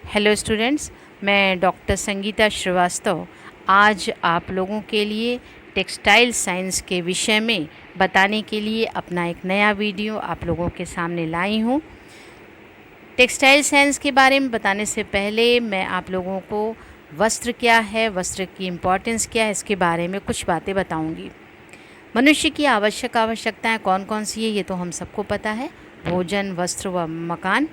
Hello students, मैं doctor Sangeeta Srivastava आज आप लोगों के लिए टेक्सटाइल साइंस के विषय में बताने के लिए अपना एक नया वीडियो आप लोगों के सामने लाई हूँ। टेक्सटाइल साइंस के बारे में बताने से पहले मैं आप लोगों को वस्त्र क्या है, वस्त्र की इम्पोर्टेंस क्या है, इसके बारे में कुछ बातें बताऊँगी। मनुष्य की आवश्यकताएं कौन कौन सी है ये तो हम सबको पता है। भोजन, वस्त्र व मकान।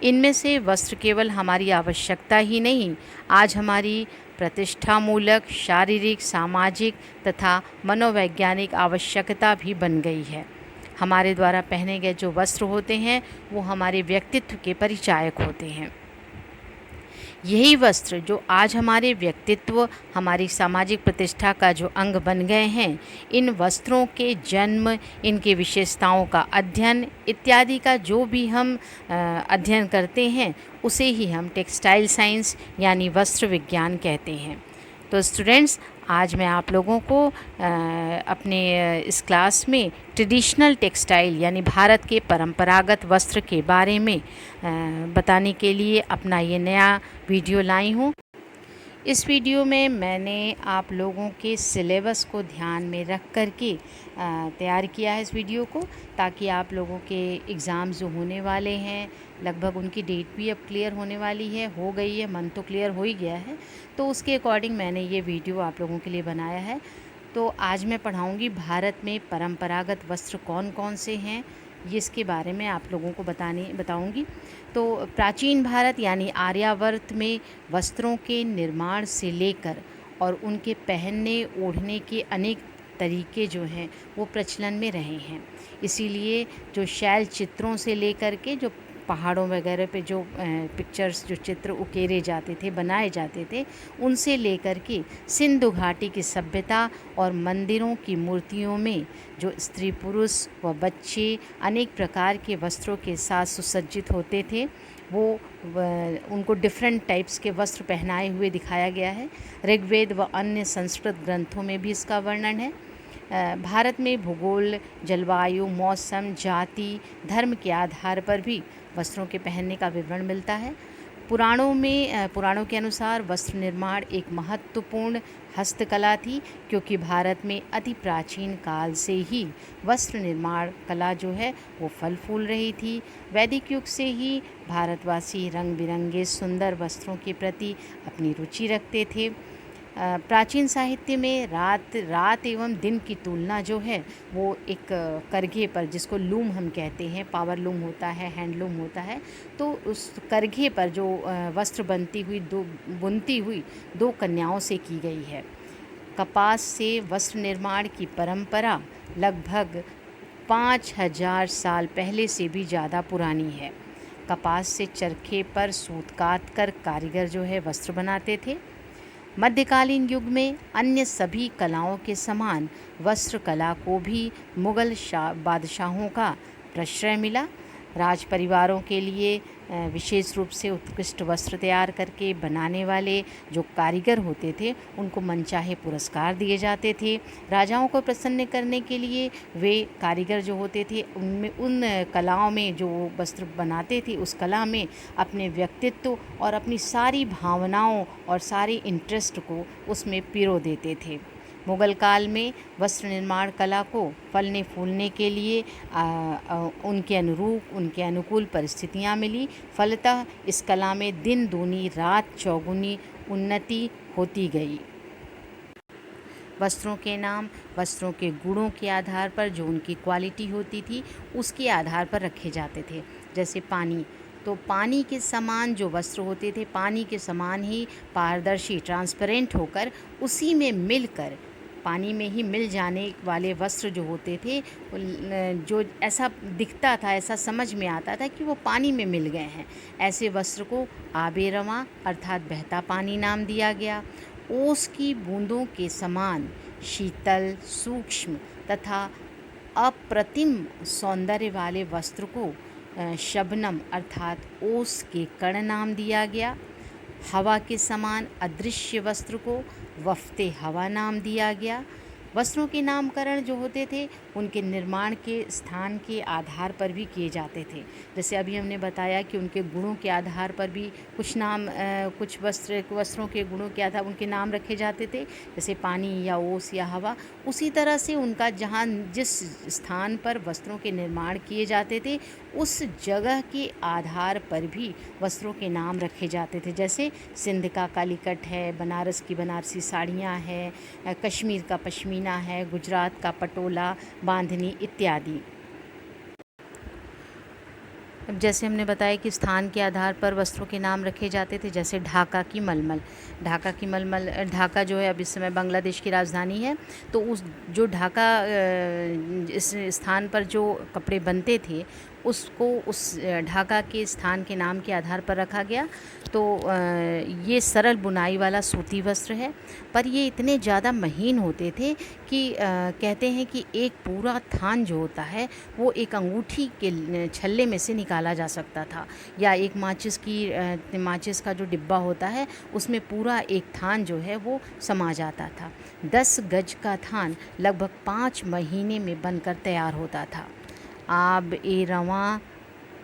इनमें से वस्त्र केवल हमारी आवश्यकता ही नहीं, आज हमारी प्रतिष्ठामूलक, शारीरिक, सामाजिक तथा मनोवैज्ञानिक आवश्यकता भी बन गई है। हमारे द्वारा पहने गए जो वस्त्र होते हैं वो हमारे व्यक्तित्व के परिचायक होते हैं। यही वस्त्र जो आज हमारे व्यक्तित्व, हमारी सामाजिक प्रतिष्ठा का जो अंग बन गए हैं, इन वस्त्रों के जन्म, इनके विशेषताओं का अध्ययन इत्यादि का जो भी हम अध्ययन करते हैं उसे ही हम टेक्सटाइल साइंस यानी वस्त्र विज्ञान कहते हैं। तो स्टूडेंट्स, आज मैं आप लोगों को अपने इस क्लास में ट्रेडिशनल टेक्सटाइल यानी भारत के परंपरागत वस्त्र के बारे में बताने के लिए अपना ये नया वीडियो लाई हूँ। इस वीडियो में मैंने आप लोगों के सिलेबस को ध्यान में रख कर के तैयार किया है इस वीडियो को, ताकि आप लोगों के एग्ज़ाम जो होने वाले हैं, लगभग उनकी डेट भी अब क्लियर होने वाली है, हो गई है, मन तो क्लियर हो ही गया है, तो उसके अकॉर्डिंग मैंने ये वीडियो आप लोगों के लिए बनाया है। तो आज मैं पढ़ाऊँगी भारत में परंपरागत वस्त्र कौन कौन से हैं, ये इसके बारे में आप लोगों को बताऊंगी। तो प्राचीन भारत यानी आर्यावर्त में वस्त्रों के निर्माण से लेकर और उनके पहनने ओढ़ने के अनेक तरीके जो हैं वो प्रचलन में रहे हैं। इसीलिए जो शैल चित्रों से लेकर के जो पहाड़ों वगैरह पे जो पिक्चर्स, जो चित्र उकेरे जाते थे, बनाए जाते थे, उनसे लेकर के सिंधु घाटी की सभ्यता और मंदिरों की मूर्तियों में जो स्त्री पुरुष व बच्चे अनेक प्रकार के वस्त्रों के साथ सुसज्जित होते थे, वो उनको डिफरेंट टाइप्स के वस्त्र पहनाए हुए दिखाया गया है। ऋग्वेद व अन्य संस्कृत ग्रंथों में भी इसका वर्णन है। भारत में भूगोल, जलवायु, मौसम, जाति, धर्म के आधार पर भी वस्त्रों के पहनने का विवरण मिलता है। पुराणों के अनुसार वस्त्र निर्माण एक महत्वपूर्ण हस्तकला थी, क्योंकि भारत में अति प्राचीन काल से ही वस्त्र निर्माण कला जो है वो फल फूल रही थी। वैदिक युग से ही भारतवासी रंग बिरंगे सुंदर वस्त्रों के प्रति अपनी रुचि रखते थे। प्राचीन साहित्य में रात एवं दिन की तुलना जो है वो एक करघे पर, जिसको लूम हम कहते हैं, पावर लूम होता है, हैंडलूम होता है, तो उस करघे पर जो वस्त्र बुनती हुई दो कन्याओं से की गई है। कपास से वस्त्र निर्माण की परंपरा लगभग 5000 साल पहले से भी ज़्यादा पुरानी है। कपास से चरखे पर सूत काट कर कारीगर जो है वस्त्र बनाते थे। मध्यकालीन युग में अन्य सभी कलाओं के समान वस्त्र कला को भी मुग़ल बादशाहों का प्रश्रय मिला। राज परिवारों के लिए विशेष रूप से उत्कृष्ट वस्त्र तैयार करके बनाने वाले जो कारीगर होते थे उनको मनचाहे पुरस्कार दिए जाते थे। राजाओं को प्रसन्न करने के लिए वे कारीगर जो होते थे उन कलाओं में जो वस्त्र बनाते थे, उस कला में अपने व्यक्तित्व और अपनी सारी भावनाओं और सारी इंटरेस्ट को उसमें पिरो देते थे। मुग़ल काल में वस्त्र निर्माण कला को फलने फूलने के लिए उनके अनुरूप, उनके अनुकूल परिस्थितियाँ मिली। फलतः इस कला में दिन दूनी रात चौगुनी उन्नति होती गई। वस्त्रों के नाम वस्त्रों के गुणों के आधार पर, जो उनकी क्वालिटी होती थी उसके आधार पर रखे जाते थे। जैसे पानी, तो पानी के समान जो वस्त्र होते थे, पानी के समान ही पारदर्शी, ट्रांसपेरेंट होकर उसी में मिलकर, पानी में ही मिल जाने वाले वस्त्र जो होते थे, जो ऐसा दिखता था, ऐसा समझ में आता था कि वो पानी में मिल गए हैं, ऐसे वस्त्र को आबे रवां अर्थात बहता पानी नाम दिया गया। ओस की बूंदों के समान शीतल, सूक्ष्म तथा अप्रतिम सौंदर्य वाले वस्त्र को शबनम अर्थात ओस के कण नाम दिया गया। हवा के समान अदृश्य वस्त्र को वफ्ते हवा नाम दिया गया। वस्त्रों के नामकरण जो होते थे उनके निर्माण के स्थान के आधार पर भी किए जाते थे। जैसे अभी हमने बताया कि उनके गुणों के आधार पर भी कुछ नाम कुछ वस्त्रों के गुणों के आधार उनके नाम रखे जाते थे, जैसे पानी या ओस या हवा। उसी तरह से उनका जहाँ जिस स्थान पर वस्त्रों के निर्माण किए जाते थे उस जगह के आधार पर भी वस्त्रों के नाम रखे जाते थे। जैसे सिंध का कालीकट है, बनारस की बनारसी साड़ियाँ हैं, कश्मीर का पश्मीना है, गुजरात का पटोला, बांधनी इत्यादि। अब जैसे हमने बताया कि स्थान के आधार पर वस्त्रों के नाम रखे जाते थे, जैसे ढाका की मलमल। ढाका जो है अब इस समय बांग्लादेश की राजधानी है। तो उस जो ढाका इस स्थान पर जो कपड़े बनते थे उसको उस ढाका के स्थान के नाम के आधार पर रखा गया। तो ये सरल बुनाई वाला सूती वस्त्र है, पर ये इतने ज़्यादा महीन होते थे कि कहते हैं कि एक पूरा थान जो होता है वो एक अंगूठी के छल्ले में से निकाला जा सकता था, या एक माचिस का जो डिब्बा होता है उसमें पूरा एक थान जो है वो समा जाता था। 10 गज का थान लगभग 5 महीने में बनकर तैयार होता था। आब ए रवां,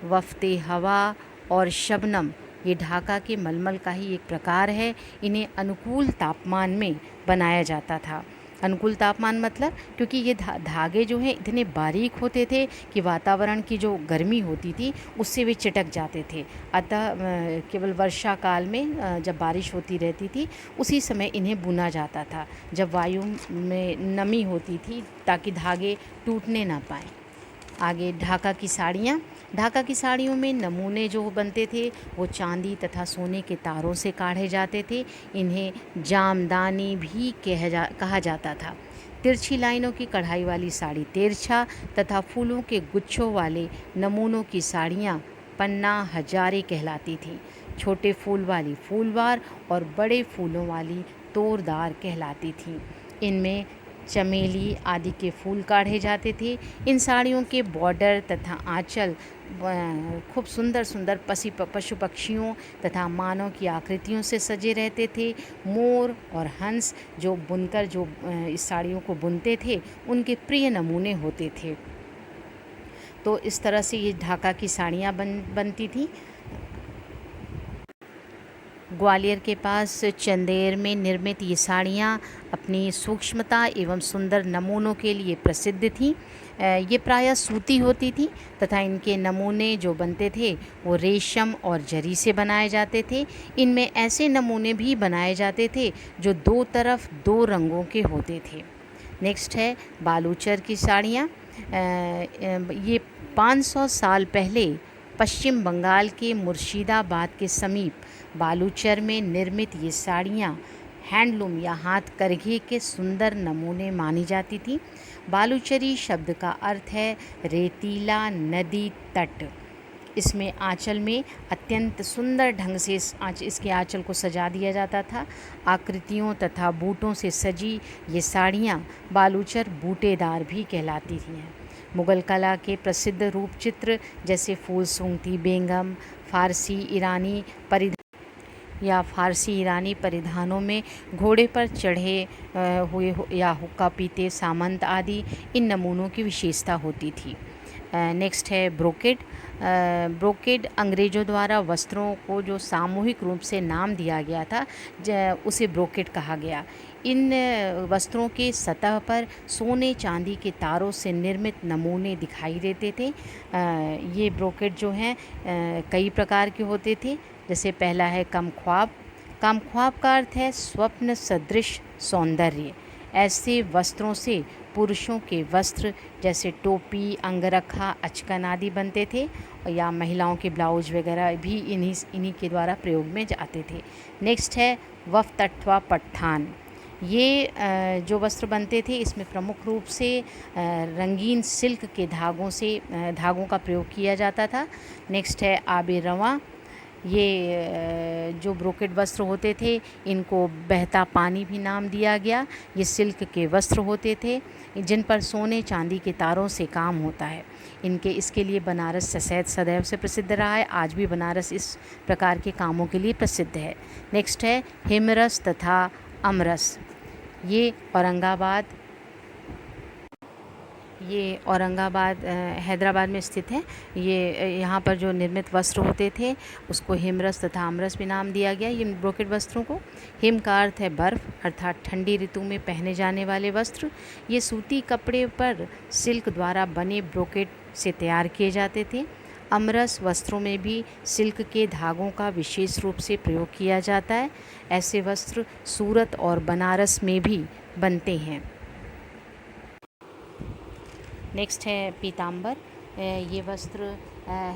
वफ्ते हवा और शबनम ये ढाका के मलमल का ही एक प्रकार है। इन्हें अनुकूल तापमान में बनाया जाता था। अनुकूल तापमान मतलब क्योंकि ये धागे जो हैं इतने बारीक होते थे कि वातावरण की जो गर्मी होती थी उससे वे चिटक जाते थे। अतः केवल वर्षा काल में जब बारिश होती रहती थी उसी समय इन्हें बुना जाता था, जब वायु में नमी होती थी, ताकि धागे टूटने ना पाएँ। आगे ढाका की साड़ियाँ। ढाका की साड़ियों में नमूने जो बनते थे वो चांदी तथा सोने के तारों से काढ़े जाते थे। इन्हें जामदानी भी कहा जाता था। तिरछी लाइनों की कढ़ाई वाली साड़ी तिरछा तथा फूलों के गुच्छों वाले नमूनों की साड़ियाँ पन्ना हजारे कहलाती थीं। छोटे फूल वाली फूलवार और बड़े फूलों वाली तोरदार कहलाती थीं। इनमें चमेली आदि के फूल काढ़े जाते थे। इन साड़ियों के बॉर्डर तथा आंचल खूब सुंदर सुंदर पशु पक्षियों तथा मानव की आकृतियों से सजे रहते थे। मोर और हंस जो बुनकर जो इस साड़ियों को बुनते थे उनके प्रिय नमूने होते थे। तो इस तरह से ये ढाका की साड़ियाँ बनती थी। ग्वालियर के पास चंदेर में निर्मित ये साड़ियाँ अपनी सूक्ष्मता एवं सुंदर नमूनों के लिए प्रसिद्ध थीं। ये प्रायः सूती होती थी तथा इनके नमूने जो बनते थे वो रेशम और जरी से बनाए जाते थे। इनमें ऐसे नमूने भी बनाए जाते थे जो दो तरफ 2 रंगों के होते थे। नेक्स्ट है बालूचर की साड़ियाँ। ये 500 साल पहले पश्चिम बंगाल के मुर्शिदाबाद के समीप बालूचर में निर्मित ये साड़ियाँ हैंडलूम या हाथ करघे के सुंदर नमूने मानी जाती थी। बालूचरी शब्द का अर्थ है रेतीला नदी तट। इसमें आंचल में अत्यंत सुंदर ढंग से इसके आंचल को सजा दिया जाता था। आकृतियों तथा बूटों से सजी ये साड़ियाँ बालूचर बूटेदार भी कहलाती थीं। मुग़ल कला के प्रसिद्ध रूप चित्र जैसे फूल सूंघती बेगम, फ़ारसी ईरानी परिधानों में घोड़े पर चढ़े हुए या हुक्का पीते सामंत आदि इन नमूनों की विशेषता होती थी। नेक्स्ट है ब्रोकेड। ब्रोकेड अंग्रेज़ों द्वारा वस्त्रों को जो सामूहिक रूप से नाम दिया गया था उसे ब्रोकेड कहा गया। इन वस्त्रों के सतह पर सोने चांदी के तारों से निर्मित नमूने दिखाई देते थे। ये ब्रोकेड जो हैं कई प्रकार के होते थे। जैसे पहला है कमख्वाब। कमख्वाब का अर्थ है स्वप्न सदृश सौंदर्य। ऐसे वस्त्रों से पुरुषों के वस्त्र जैसे टोपी, अंगरखा, अचकन आदि बनते थे, या महिलाओं के ब्लाउज वगैरह भी इन्हीं के द्वारा प्रयोग में आते थे। नेक्स्ट है वफ्त अथवा पठान। ये जो वस्त्र बनते थे इसमें प्रमुख रूप से रंगीन सिल्क के धागों का प्रयोग किया जाता था। नेक्स्ट है आबे रवां। ये जो ब्रोकेड वस्त्र होते थे इनको बहता पानी भी नाम दिया गया। ये सिल्क के वस्त्र होते थे जिन पर सोने चांदी के तारों से काम होता है। इसके लिए बनारस सदैव से प्रसिद्ध रहा है। आज भी बनारस इस प्रकार के कामों के लिए प्रसिद्ध है। नेक्स्ट है हिमरस तथा अमरस। ये औरंगाबाद, ये औरंगाबाद हैदराबाद में स्थित है। ये यहाँ पर जो निर्मित वस्त्र होते थे उसको हिमरस तथा आमरस भी नाम दिया गया। ये ब्रोकेड वस्त्रों को, हिम का अर्थ है बर्फ़ अर्थात ठंडी ऋतु में पहने जाने वाले वस्त्र। ये सूती कपड़े पर सिल्क द्वारा बने ब्रोकेड से तैयार किए जाते थे। अमरस वस्त्रों में भी सिल्क के धागों का विशेष रूप से प्रयोग किया जाता है। ऐसे वस्त्र सूरत और बनारस में भी बनते हैं। नेक्स्ट है पीताम्बर। ये वस्त्र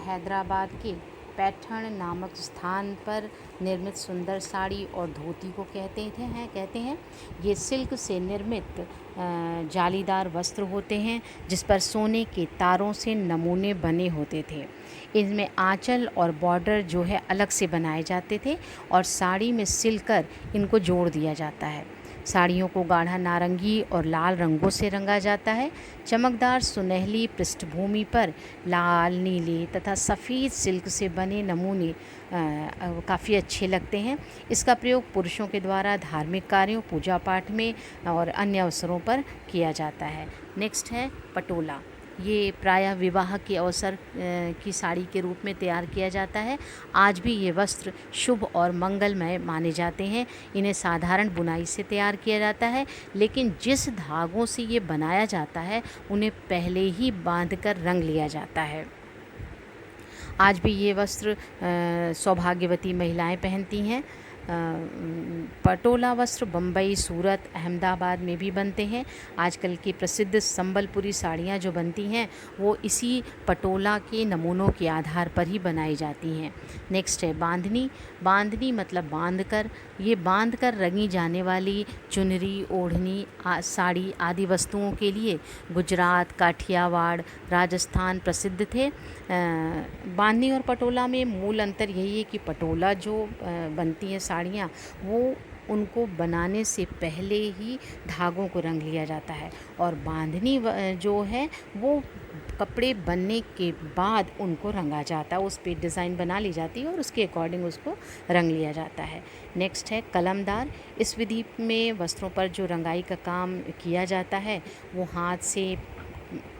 हैदराबाद के पैठण नामक स्थान पर निर्मित सुंदर साड़ी और धोती को कहते हैं। ये सिल्क से निर्मित जालीदार वस्त्र होते हैं जिस पर सोने के तारों से नमूने बने होते थे। इनमें आंचल और बॉर्डर जो है अलग से बनाए जाते थे और साड़ी में सिलकर इनको जोड़ दिया जाता है। साड़ियों को गाढ़ा नारंगी और लाल रंगों से रंगा जाता है। चमकदार सुनहली पृष्ठभूमि पर लाल, नीले तथा सफ़ेद सिल्क से बने नमूने काफ़ी अच्छे लगते हैं। इसका प्रयोग पुरुषों के द्वारा धार्मिक कार्यों, पूजा पाठ में और अन्य अवसरों पर किया जाता है। नेक्स्ट है पटोला। ये प्रायः विवाह के अवसर की साड़ी के रूप में तैयार किया जाता है। आज भी ये वस्त्र शुभ और मंगलमय माने जाते हैं। इन्हें साधारण बुनाई से तैयार किया जाता है, लेकिन जिस धागों से ये बनाया जाता है उन्हें पहले ही बांधकर रंग लिया जाता है। आज भी ये वस्त्र सौभाग्यवती महिलाएं पहनती हैं। पटोला वस्त्र बम्बई, सूरत, अहमदाबाद में भी बनते हैं। आजकल की प्रसिद्ध संबलपुरी साड़ियाँ जो बनती हैं वो इसी पटोला के नमूनों के आधार पर ही बनाई जाती हैं। नेक्स्ट है बांधनी। बांधनी मतलब बांधकर। ये बांधकर रंगी जाने वाली चुनरी, ओढ़नी, साड़ी आदि वस्तुओं के लिए गुजरात, काठियावाड़, राजस्थान प्रसिद्ध थे। बांधनी और पटोला में मूल अंतर यही है कि पटोला जो बनती हैं साड़ियाँ, वो उनको बनाने से पहले ही धागों को रंग लिया जाता है और बांधनी जो है वो कपड़े बनने के बाद उनको रंगा जाता है। उस पर डिज़ाइन बना ली जाती है और उसके अकॉर्डिंग उसको रंग लिया जाता है। नेक्स्ट है कलमदार। इस विधि में वस्त्रों पर जो रंगाई का काम किया जाता है वो हाथ से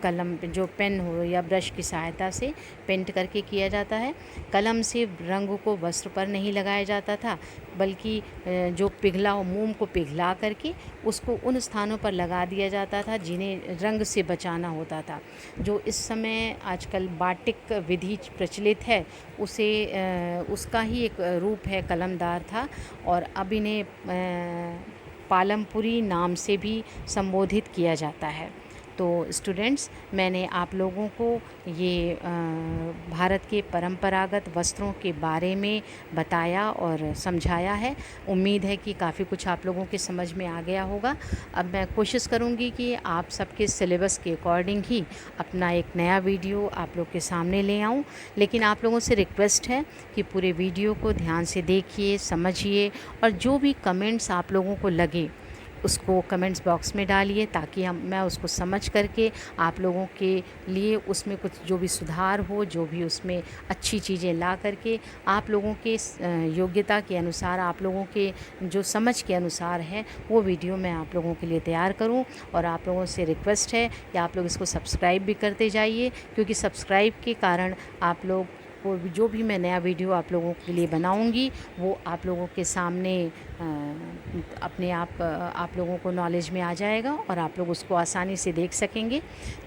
कलम जो पेन हो या ब्रश की सहायता से पेंट करके किया जाता है। कलम से रंग को वस्त्र पर नहीं लगाया जाता था, बल्कि जो पिघला हो मोम को पिघला करके उसको उन स्थानों पर लगा दिया जाता था जिन्हें रंग से बचाना होता था। जो इस समय आजकल बाटिक विधि प्रचलित है उसे उसका ही एक रूप है, कलमदार था। और अब इन्हें पालमपुरी नाम से भी संबोधित किया जाता है। तो स्टूडेंट्स, मैंने आप लोगों को ये भारत के परंपरागत वस्त्रों के बारे में बताया और समझाया है। उम्मीद है कि काफ़ी कुछ आप लोगों के समझ में आ गया होगा। अब मैं कोशिश करूँगी कि आप सबके सिलेबस के अकॉर्डिंग ही अपना एक नया वीडियो आप लोग के सामने ले आऊँ। लेकिन आप लोगों से रिक्वेस्ट है कि पूरे वीडियो को ध्यान से देखिए, समझिए और जो भी कमेंट्स आप लोगों को लगे उसको कमेंट्स बॉक्स में डालिए ताकि मैं उसको समझ करके आप लोगों के लिए उसमें कुछ जो भी सुधार हो, जो भी उसमें अच्छी चीज़ें ला करके आप लोगों के योग्यता के अनुसार, आप लोगों के जो समझ के अनुसार है वो वीडियो मैं आप लोगों के लिए तैयार करूं। और आप लोगों से रिक्वेस्ट है कि आप लोग इसको सब्सक्राइब भी करते जाइए, क्योंकि सब्सक्राइब के कारण आप लोग को जो भी मैं नया वीडियो आप लोगों के लिए बनाऊंगी वो आप लोगों के सामने अपने आप लोगों को नॉलेज में आ जाएगा और आप लोग उसको आसानी से देख सकेंगे।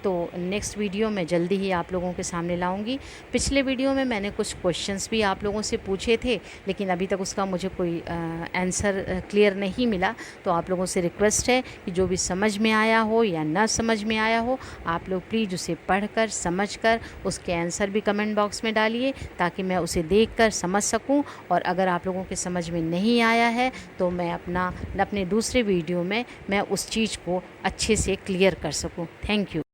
तो नेक्स्ट वीडियो मैं जल्दी ही आप लोगों के सामने लाऊंगी। पिछले वीडियो में मैंने कुछ क्वेश्चंस भी आप लोगों से पूछे थे, लेकिन अभी तक उसका मुझे कोई आंसर क्लियर नहीं मिला। तो आप लोगों से रिक्वेस्ट है कि जो भी समझ में आया हो या ना समझ में आया हो, आप लोग प्लीज़ उसे पढ़कर समझकर उसके आंसर भी कमेंट बॉक्स में डालिए ताकि मैं उसे देखकर समझ सकूं। और अगर आप लोगों के समझ में नहीं आया है तो मैं अपने दूसरे वीडियो में मैं उस चीज़ को अच्छे से क्लियर कर सकूं। Thank you.